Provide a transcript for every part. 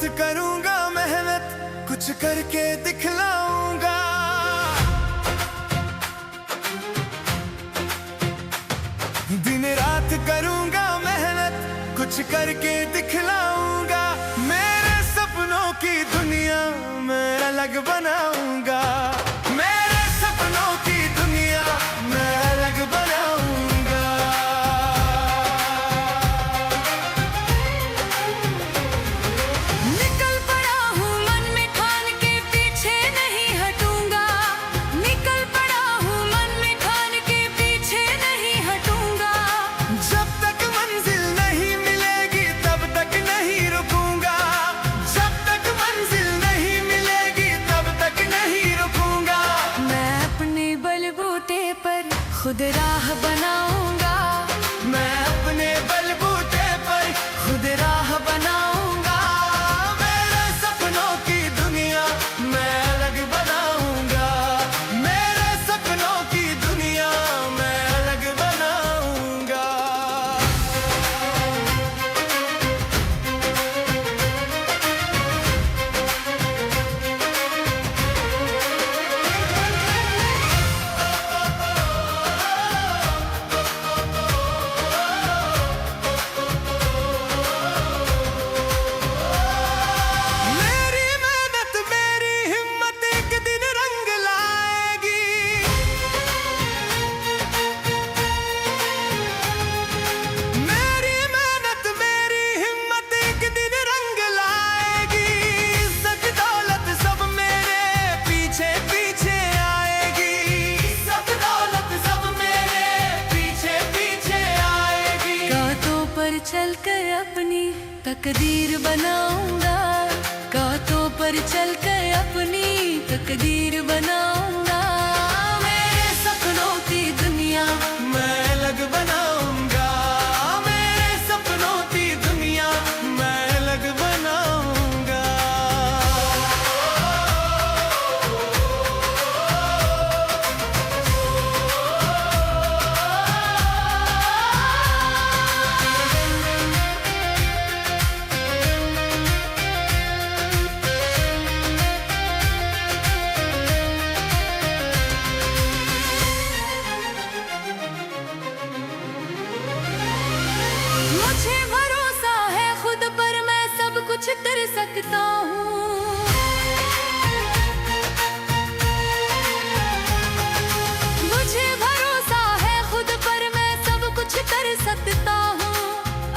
रात करूंगा मेहनत, कुछ करके दिखलाऊंगा। दिन रात करूंगा मेहनत, कुछ करके दिखलाऊंगा। मेरे सपनों की दुनिया मैं अलग बनाऊंगा। मेरे सपनों की दुनिया मैं अलग बनाऊंगा। निकल पड़ा हूँ मन में ठान के, पीछे नहीं हटूंगा। निकल पड़ा हूँ मन में ठान के, पीछे नहीं हटूंगा। जब तक मंजिल नहीं मिलेगी तब तक नहीं रुकूंगा। जब तक मंजिल नहीं मिलेगी तब तक नहीं रुकूंगा। मैं अपने बलबूते पर खुद राह बनाऊंगा। मैं अपने बलबूते पर खुद राह बनाऊंगा। मेरे सपनों की दुनिया मैं अलग बनाऊंगा। मेरे सपनों की दुनिया मैं अलग बनाऊंगा। मेरी मेहनत मेरी हिम्मत एक दिन रंग लाएगी। मेरी मेहनत मेरी हिम्मत एक दिन रंग लाएगी। इज्जत दौलत सब मेरे पीछे पीछे आएगी। इज्जत दौलत सब मेरे पीछे पीछे आएगी। कांटों पर चलकर अपनी तकदीर बनाऊंगा। कांटों पर चलकर अपनी तकदीर बनाऊंगा। मेरे सपनों की दुनिया मैं अलग बनाऊंगा। मेरे सपनों की दुनिया मैं अलग बनाऊंगा। मुझे भरोसा है खुद पर, मैं सब कुछ कर सकता हूँ। मुझे भरोसा है खुद पर, मैं सब कुछ कर सकता हूँ।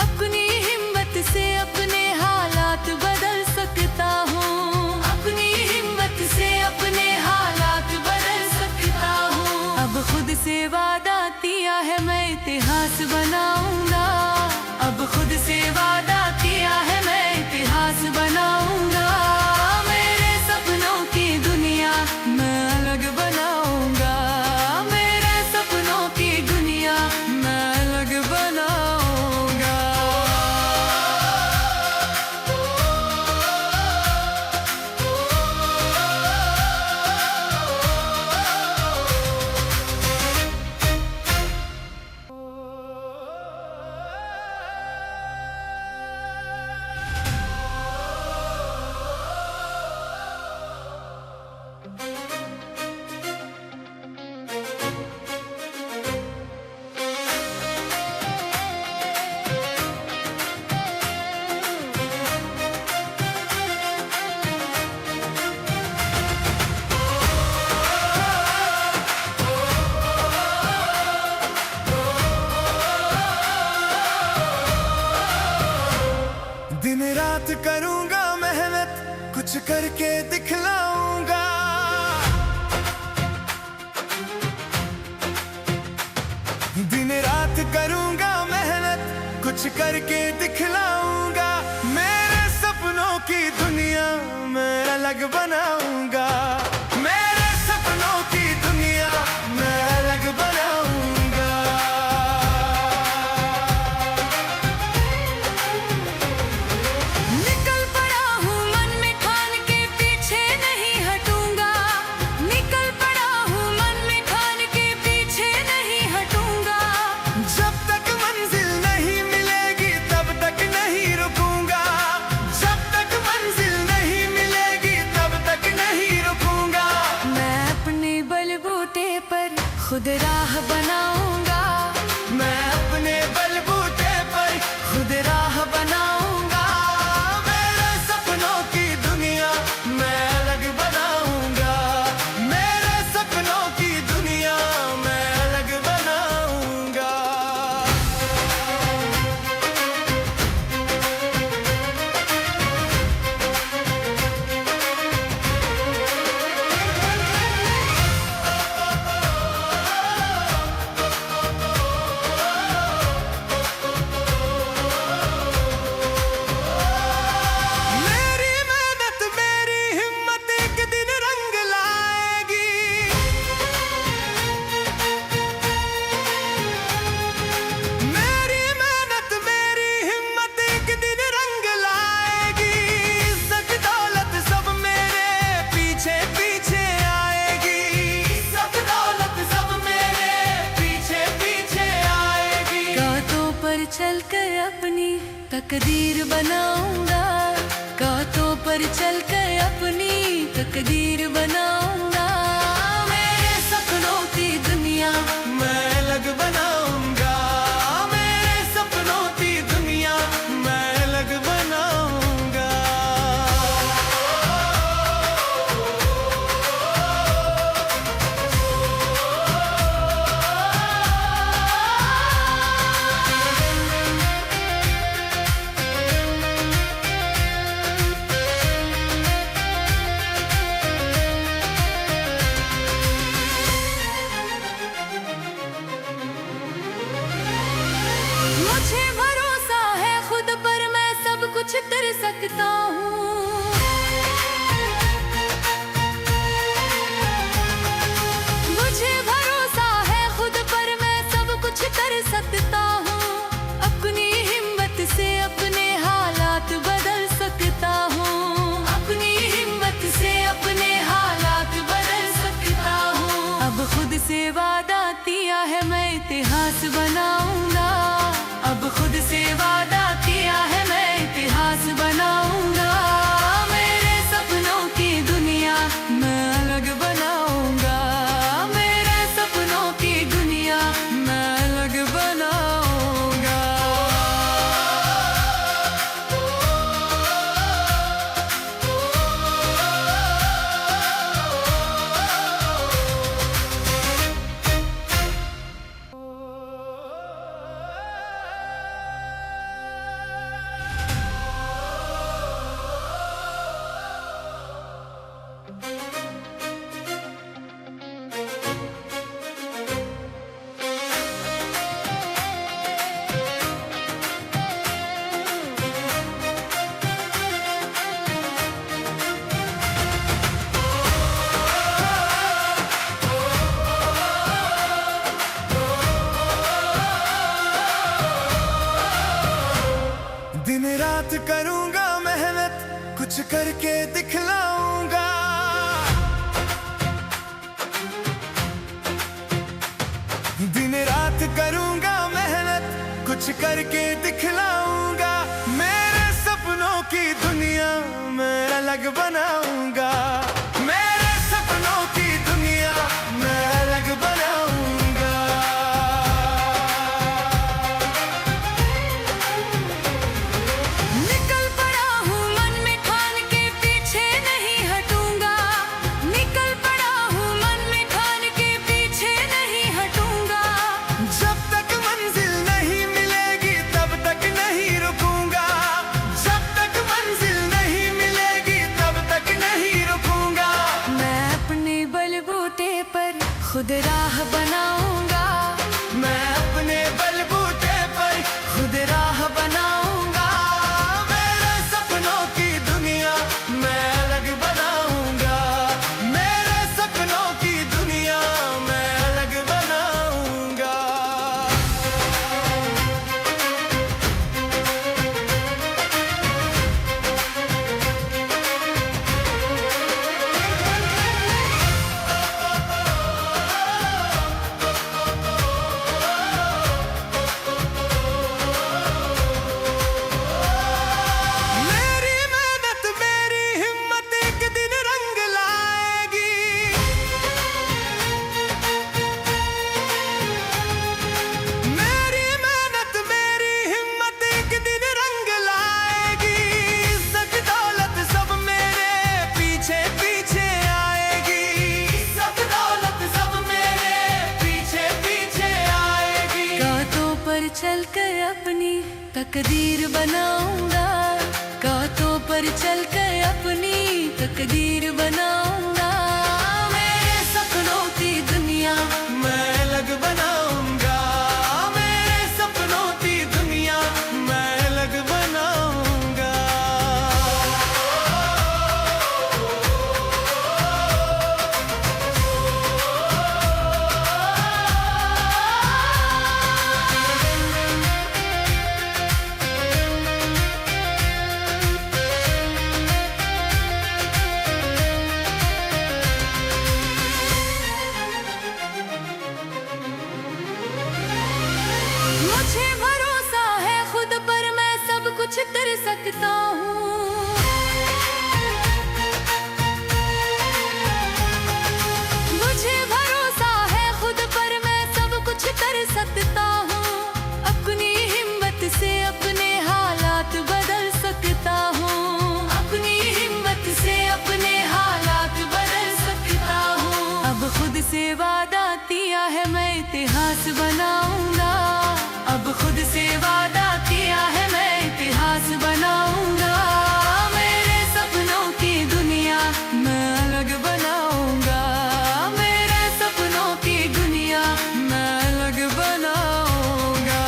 अपनी हिम्मत से अपने हालात बदल सकता हूँ। अपनी हिम्मत से अपने हालात बदल सकता हूँ। अब खुद से वादा किया है मैं इतिहास बनाऊंगा। अब खुद से वादा किया है मैं इतिहास बनाऊंगा। मेरे सपनों की दुनिया मैं अलग बनाऊंगा। मेरे सपनों की दुनिया मैं अलग बनाऊंगा। दिन रात करूंगा मेहनत, कुछ करके दिखलाऊंगा। दिन रात करूंगा मेहनत, कुछ करके दिखलाऊंगा। मेरे सपनों की दुनिया मैं अलग बनाऊंगा। मेरे सपनों की दुनिया मैं अलग बनाऊंगा। निकल पड़ा हूँ मन में ठान के, पीछे नहीं हटूंगा। निकल पड़ा हूँ मन में ठान के, पीछे नहीं हटूंगा। जब तक मंजिल नहीं मिलेगी तब तक नहीं रुकूंगा। जब तक मंजिल चलकर अपनी तकदीर बनाऊंगा, कांटों पर चलकर अपनी तकदीर बनाऊंगा। मेरे सपनों की दुनिया मैं अलग बनाऊंगा, मेरे सपनों की दुनिया मैं अलग बनाऊंगा। मुझे भरोसा है खुद पर, मैं सब कुछ कर सकता हूँ। मुझे भरोसा है खुद पर, मैं सब कुछ कर सकता हूँ। अपनी हिम्मत से अपने हालात बदल सकता हूँ। अपनी हिम्मत से अपने हालात बदल सकता हूँ। अब खुद से वादा किया है मैं इतिहास बनाऊंगा। अब खुद से वादा किया है मैं इतिहास बनाऊंगा। मेरे सपनों की दुनिया मैं अलग बनाऊंगा। मेरे सपनों की दुनिया मैं अलग बनाऊंगा। दिन रात करूंगा मेहनत, कुछ करके दिखलाऊंगा। दिन रात करूंगा मेहनत, कुछ करके दिखलाऊंगा। मेरे सपनों की दुनिया मैं अलग बनाऊंगा। मेरे सपनों की दुनिया मैं अलग बनाऊंगा। निकल पड़ा हूँ मन में ठान के, पीछे नहीं हटूंगा। निकल पड़ा हूँ मन में ठान के, पीछे नहीं हटूंगा। जब तक मंजिल नहीं मिलेगी तब तक नहीं रुकूंगा। जब तक मंजिल नहीं मिलेगी तब तक नहीं रुकूंगा। मैं अपने बलबूते पर खुद राह बनाऊंगा। मैं अपने बलबूते पर खुद राह बनाऊंगा। मेरे सपनों की दुनिया मैं अलग बनाऊंगा। मेरे सपनों की दुनिया मैं अलग बनाऊंगा। मेरी मेहनत मेरी हिम्मत एक दिन रंग लाएगी। मेरी मेहनत मेरी हिम्मत एक दिन रंग लाएगी। इज्जत दौलत सब मेरे पीछे पीछे आएगी। इज्जत दौलत सब मेरे पीछे पीछे आएगी। कांटों पर चलकर अपनी तकदीर बनाऊंगा। कांटों पर चलकर अपनी तकदीर बनाऊंगा। मेरे सपनों की दुनिया मैं अलग बनाऊंगा। मेरे सपनों की दुनिया मैं अलग बनाऊंगा। इतिहास बनाऊंगा। अब खुद से वादा किया है मैं इतिहास बनाऊंगा। मेरे सपनों की दुनिया मैं अलग बनाऊंगा। मेरे सपनों की दुनिया मैं अलग बनाऊंगा।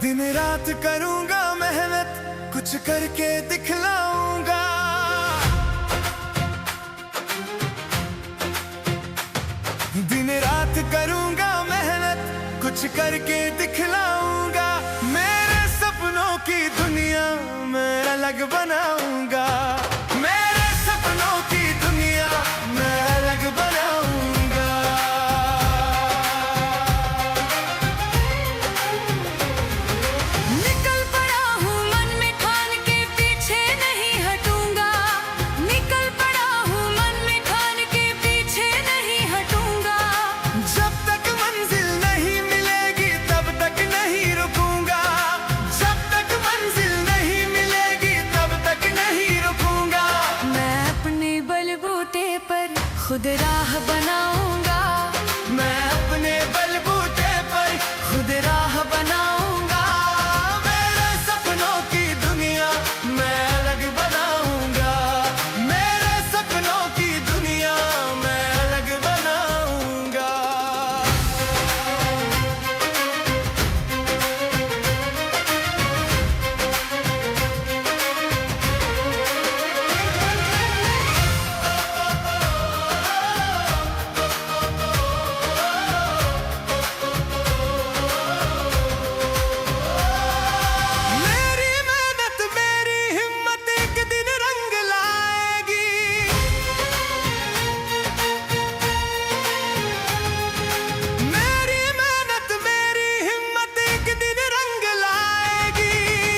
दिन रात करूंगा मेहनत, कुछ करके दिखलाऊंगा। दिन रात करूंगा मेहनत, कुछ करके दिखलाऊंगा। मेरे सपनों की दुनिया मैं अलग बनाऊंगा। मेरे सपनों की दुनिया मैं अलग बनाऊंगा। निकल पड़ा हूँ मन में ठान के पीछे नहीं हटूंगा। निकल पड़ा हूँ मन में ठान के पीछे नहीं हटूंगा। जब तक मंजिल नहीं मिलेगी तब तक नहीं रुकूंगा। जब तक मंजिल नहीं मिलेगी तब तक नहीं रुकूंगा। मैं अपने बलबूते पर खुद राह बनाऊंगा। मैं अपने बलबूते पर खुद राह बनाऊंगा। मेरे सपनों की दुनिया मैं अलग बनाऊंगा। मेरे सपनों की दुनिया मैं अलग बनाऊंगा। मेरी मेहनत मेरी हिम्मत एक दिन रंग लाएगी। मेरी मेहनत मेरी हिम्मत एक दिन रंग लाएगी।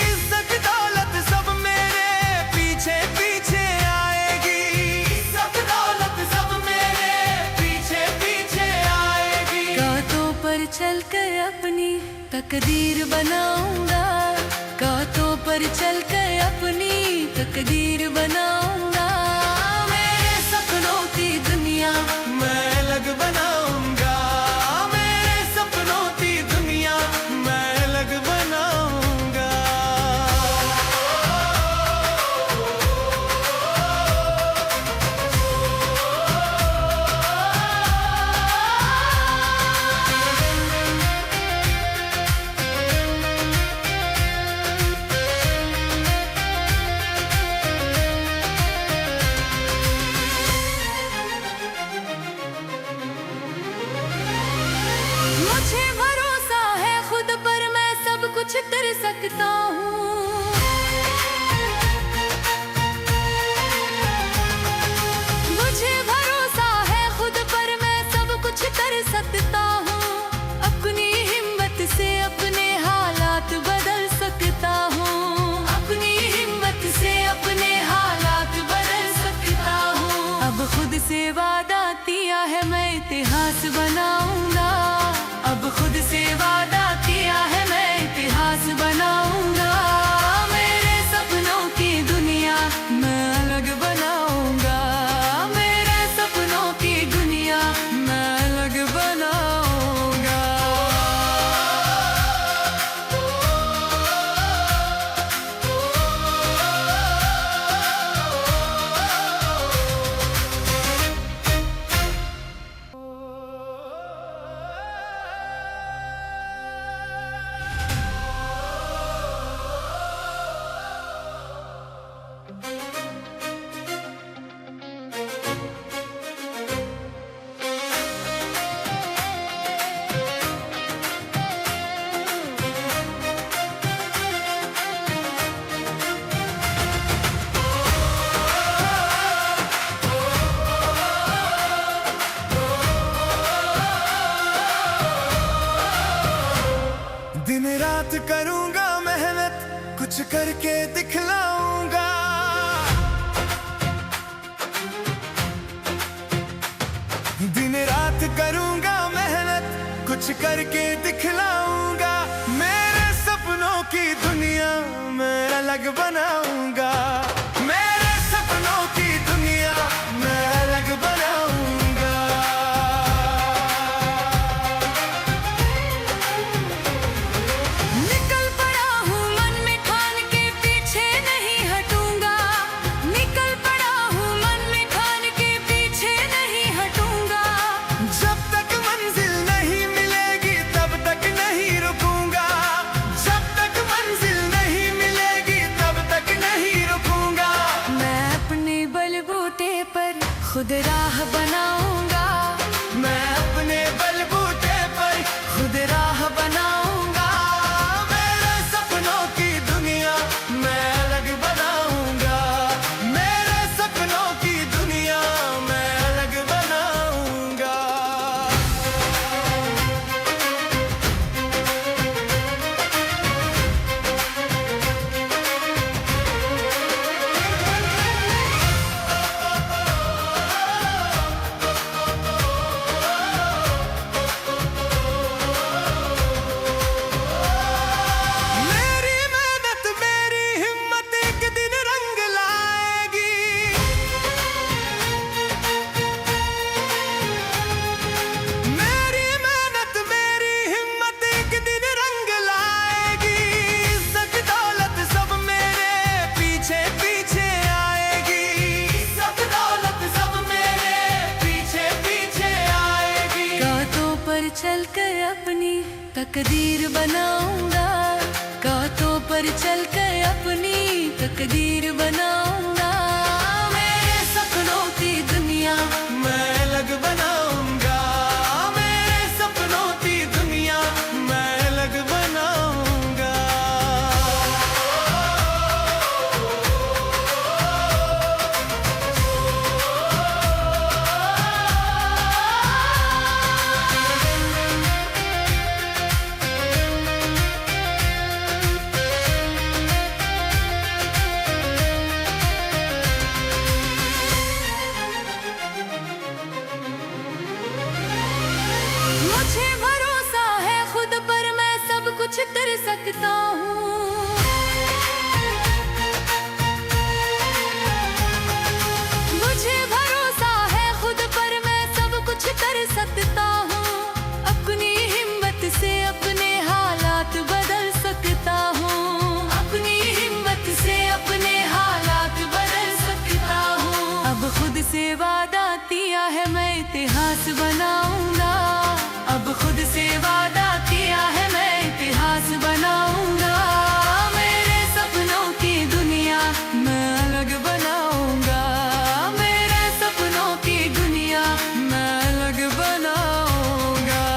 इज्जत दौलत सब मेरे पीछे पीछे आएगी। इज्जत दौलत सब मेरे पीछे पीछे आएगी। कांटों पर चलकर अपनी तकदीर बनाऊंगा। कांटों पर चलकर अपनी तकदीर बनाऊंगा। मेरे सपनों की दुनिया मैं अलग बनाऊंगा। मेरे सपनों की दुनिया मैं अलग बनाऊंगा। दिन रात करूंगा मेहनत, कुछ करके दिखलाऊंगा। दिन रात करूंगा मेहनत, कुछ करके दिखलाऊंगा। मेरे सपनों की दुनिया मैं अलग बनाऊंगा। मेरे सपनों की दुनिया मैं अलग बनाऊंगा। निकल पड़ा हूँ मन में ठान के, पीछे नहीं हटूंगा। निकल पड़ा हूँ मन में ठान के, पीछे नहीं हटूंगा। जब तक मंजिल नहीं मिलेगी तब तक नहीं रुकूंगा। जब तक मंजिल नहीं मिलेगी तब तक नहीं रुकूंगा। मैं अपने बलबूते पर खुद राह बनाऊंगा। मैं अपने बलबूते पर खुद राह बनाऊंगा। मेरे सपनों की दुनिया मैं अलग बनाऊंगा। मेरे सपनों की दुनिया मैं अलग बनाऊंगा। मेरी मेहनत मेरी हिम्मत एक दिन रंग लाएगी। मेरी मेहनत मेरी हिम्मत एक दिन रंग लाएगी। इज्जत दौलत सब मेरे पीछे पीछे आएगी। इज्जत दौलत सब मेरे पीछे पीछे आएगी। कांटों पर चलकर अपनी तकदीर बनाऊंगा। कांटों पर चलकर अपनी तकदीर बनाऊंगा। मेरे सपनों की दुनिया मैं अलग बनाऊंगा। मेरे सपनों की दुनिया मैं अलग बनाऊंगा। मुझे भरोसा है खुद पर, मैं सब कुछ कर सकता हूँ। मुझे भरोसा है खुद पर, मैं सब कुछ कर सकता हूँ। अपनी हिम्मत से अपने हालात बदल सकता हूँ। अपनी हिम्मत से अपने हालात बदल सकता हूँ। अब खुद से वादा किया है मैं इतिहास बनाऊंगा। अब खुद से वादा किया है मैं इतिहास बनाऊंगा। मेरे सपनों की दुनिया मैं अलग बनाऊंगा। मेरे सपनों की दुनिया मैं अलग बनाऊंगा।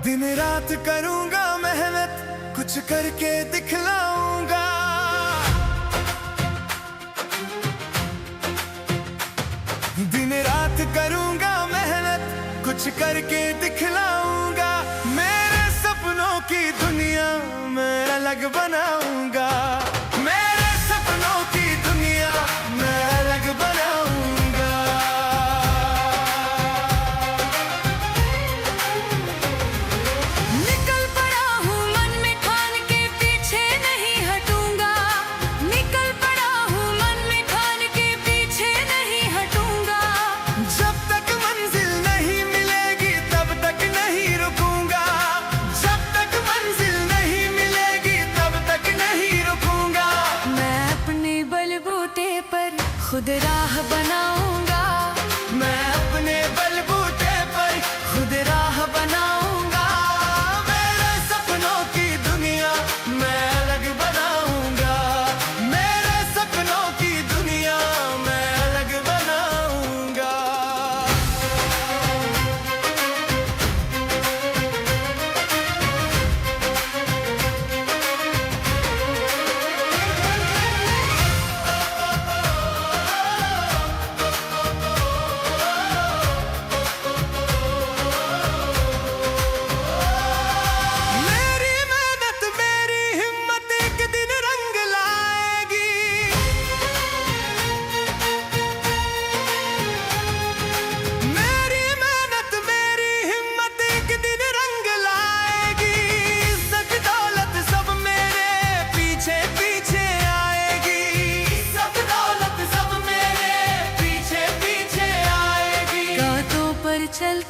दिन रात करूंगा मेहनत, कुछ करके दिखलाऊंगा। दिन रात करूंगा मेहनत, कुछ करके दिखलाऊंगा। मेरे सपनों की दुनिया मैं अलग बनाऊंगा। मेरे सपनों की दुनिया मैं अलग बनाऊंगा। निकल पड़ा हूँ मन में ठान के, पीछे नहीं हटूंगा। निकल पड़ा हूँ मन में ठान के, पीछे नहीं हटूंगा। जब तक मंजिल नहीं मिलेगी तब तक नहीं रुकूंगा। जब तक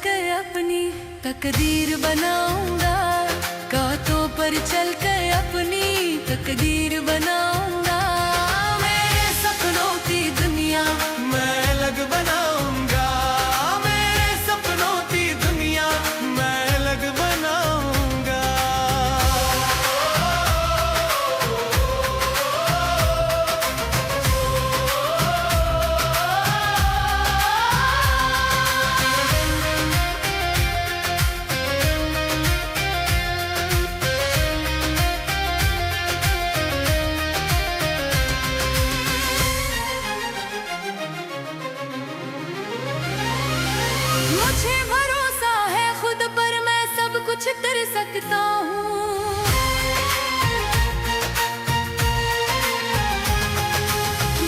कर अपनी तकदीर बनाऊंगा, कांटों पर चल कर अपनी तकदीर बनाऊंगा। मेरे सपनों की दुनिया मैं अलग बनाऊंगा, मेरे सपनों की दुनिया मैं अलग बनाऊंगा। मुझे भरोसा है खुद पर, मैं सब कुछ कर सकता हूँ।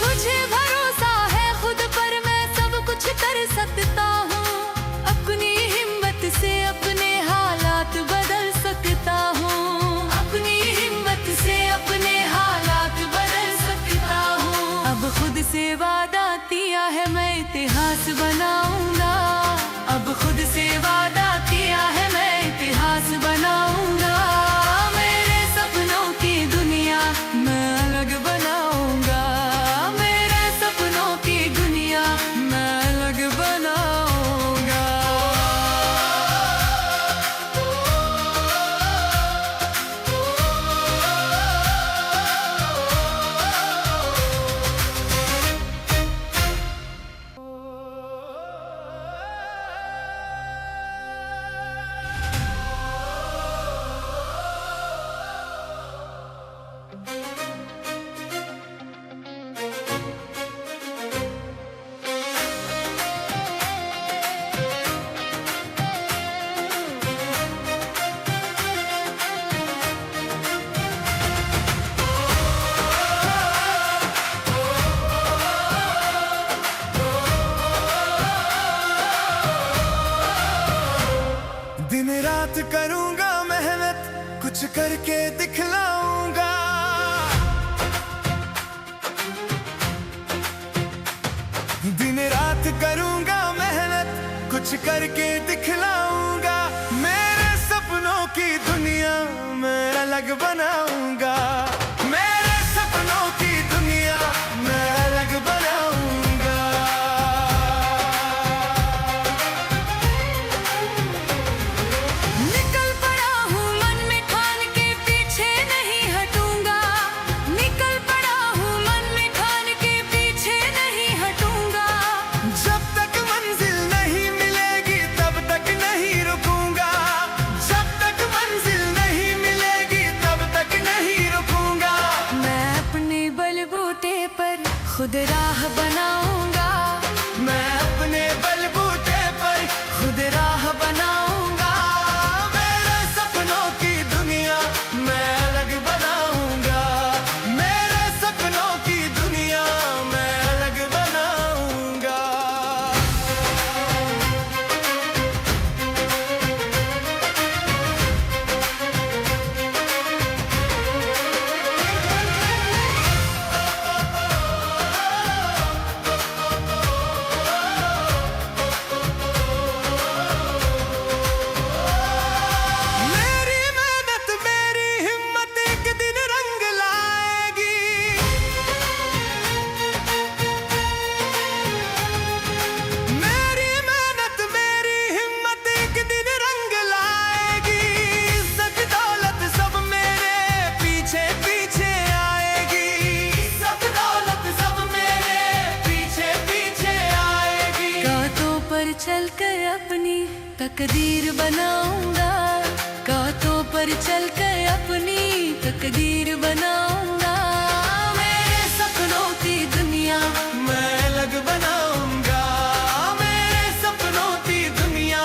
मुझे भरोसा है खुद पर, मैं सब कुछ कर सकता हूँ। अपनी हिम्मत से अपने हालात बदल सकता हूँ। अपनी हिम्मत से अपने हालात बदल सकता हूँ। अब खुद से वादा किया है मैं इतिहास बनाऊंगा। अब खुद से वादा किया है मैं इतिहास बनाऊंगा। मेरे सपनों की दुनिया मैं अलग बनाऊंगा। मेरे सपनों की दुनिया मैं अलग बनाऊंगा। दिन रात करूंगा मेहनत, कुछ करके दिखलाऊंगा। दिन रात करूंगा मेहनत, कुछ करके दिखलाऊंगा। मेरे सपनों की दुनिया मैं अलग बनाऊंगा। मेरे सपनों की दुनिया मैं अलग बनाऊंगा। निकल पड़ा हूँ मन में ठान के, पीछे नहीं हटूंगा। निकल पड़ा हूँ मन में ठान के, पीछे नहीं हटूंगा। जब तक मंजिल नहीं मिलेगी तब तक नहीं रुकूंगा। जब तक मंजिल नहीं मिलेगी तब तक नहीं रुकूंगा। मैं अपने बलबूते पर खुद राह बनाऊंगा। मैं अपने बलबूते पर खुद राह बनाऊंगा। मेरे सपनों की दुनिया मैं अलग बनाऊंगा। मेरे सपनों की दुनिया मैं अलग बनाऊंगा। मेरी मेहनत मेरी हिम्मत एक दिन रंग लाएगी। मेरी मेहनत मेरी हिम्मत एक दिन रंग लाएगी। इज्जत दौलत सब मेरे पीछे पीछे आएगी। इज्जत दौलत सब मेरे पीछे पीछे आएगी। कांटों पर चल कर अपनी तकदीर बनाऊंगा। कांटों पर चल कर अपनी तकदीर बनाऊंगा। मेरे सपनों की दुनिया मैं अलग बनाऊंगा। मेरे सपनों की दुनिया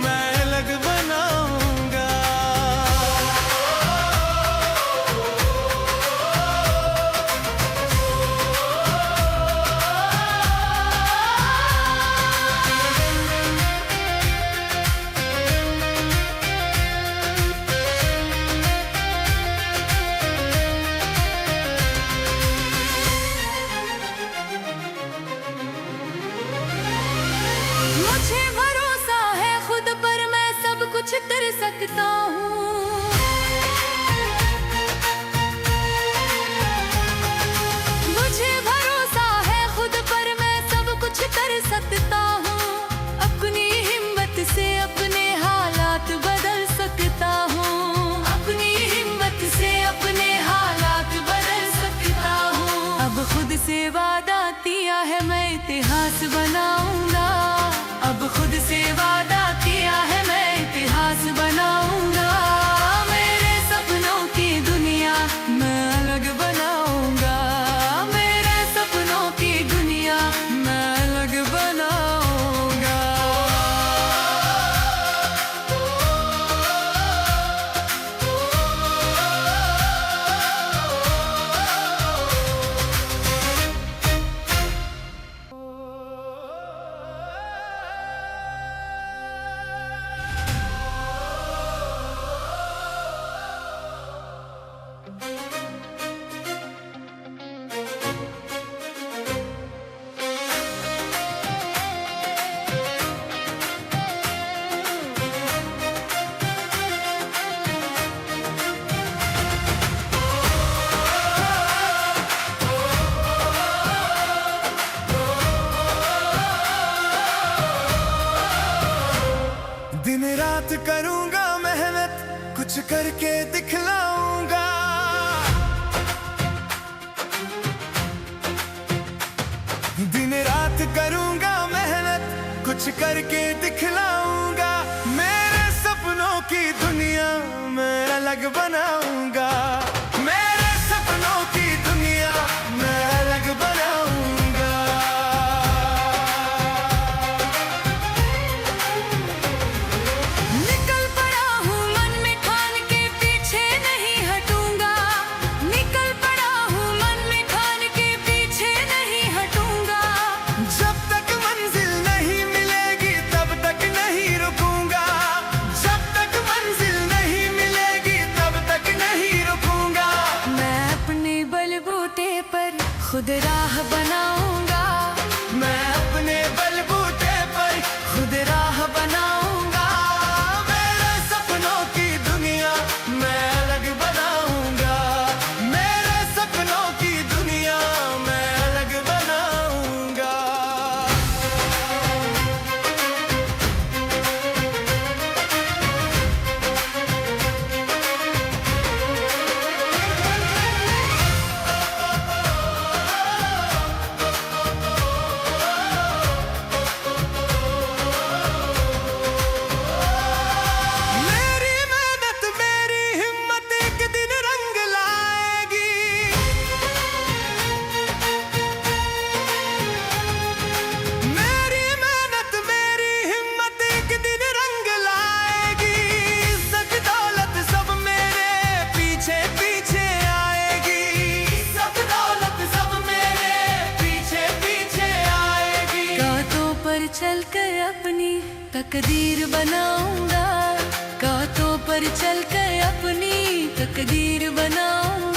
मैं अलग बनाऊंगा। करके दिखलाऊंगा। दिन रात करूंगा मेहनत, कुछ करके दिखलाऊंगा। मेरे सपनों की दुनिया मैं अलग बनाऊंगा। मेरे सपनों की दुनिया मैं अलग बनाऊंगा। निकल पड़ा हूँ मन में ठान के, पीछे नहीं हटूंगा। निकल पड़ा हूँ मन में ठान के, पीछे नहीं हटूंगा। जब तक मंजिल नहीं मिलेगी तब तक नहीं रुकूंगा। जब तक मंजिल नहीं मिलेगी तब तक नहीं रुकूंगा। मैं अपने बलबूते पर खुद राह बनाऊंगा। मैं अपने बलबूते पर खुद राह बनाऊंगा। मेरे सपनों की दुनिया मैं अलग बनाऊंगा। मेरे सपनों की दुनिया मैं अलग बनाऊंगा। मेरी मेहनत मेरी हिम्मत एक दिन रंग लाएगी। मेरी मेहनत मेरी हिम्मत एक दिन रंग लाएगी। इज्जत दौलत सब मेरे पीछे पीछे आएगी। सब दौलत सब मेरे पीछे पीछे आएगी। गातों पर चलकर अपनी तकदीर बनाऊंगा। गातों पर चलकर अपनी तकदीर बनाऊंगा।